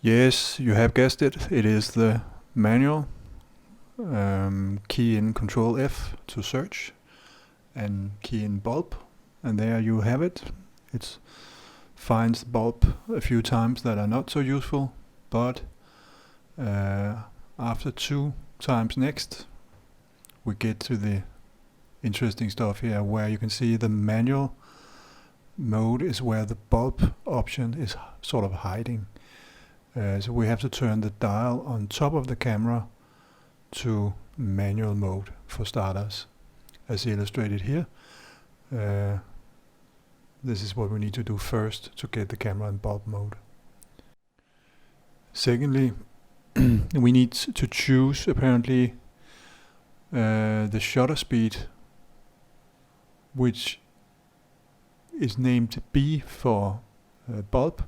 Yes, you have guessed it. It is the manual. Key in Control F to search and key in bulb, and there you have it. It finds bulb a few times that are not so useful, but after 2 times next we get to the interesting stuff here, where you can see the manual mode is where the bulb option is sort of hiding. So we have to turn the dial on top of the camera to manual mode for starters, as illustrated here. This is what we need to do first to get the camera in bulb mode. Secondly, we need to choose apparently the shutter speed, which is named B for bulb,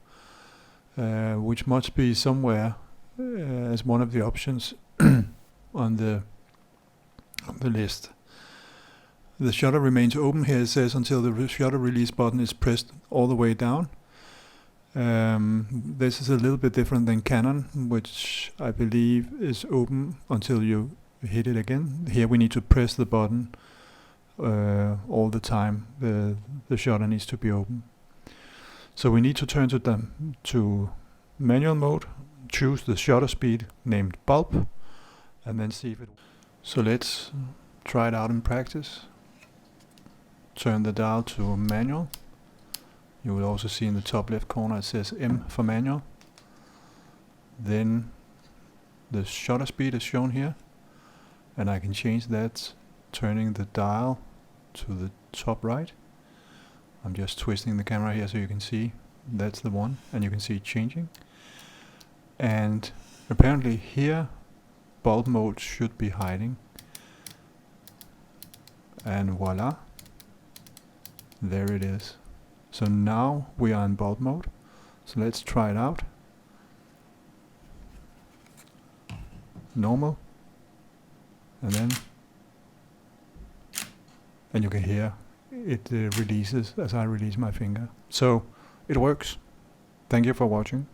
which must be somewhere as one of the options on the list. The shutter remains open here, it says, until the shutter release button is pressed all the way down. This is a little bit different than Canon, which I believe is open until you hit it again. Here we need to press the button all the time. The shutter needs to be open. So we need to turn to manual mode, choose the shutter speed named bulb, and then see if it. So let's try it out in practice. Turn the dial to manual. You will also see in the top left corner it says M for manual. Then the shutter speed is shown here, and I can change that turning the dial to the top right. I'm just twisting the camera here so you can see that's the one, and you can see it changing. And apparently here bulb mode should be hiding, and voila, there it is. So now we are in bulb mode. So let's try it out. Normal, and you can hear it releases as I release my finger. So it works. Thank you for watching.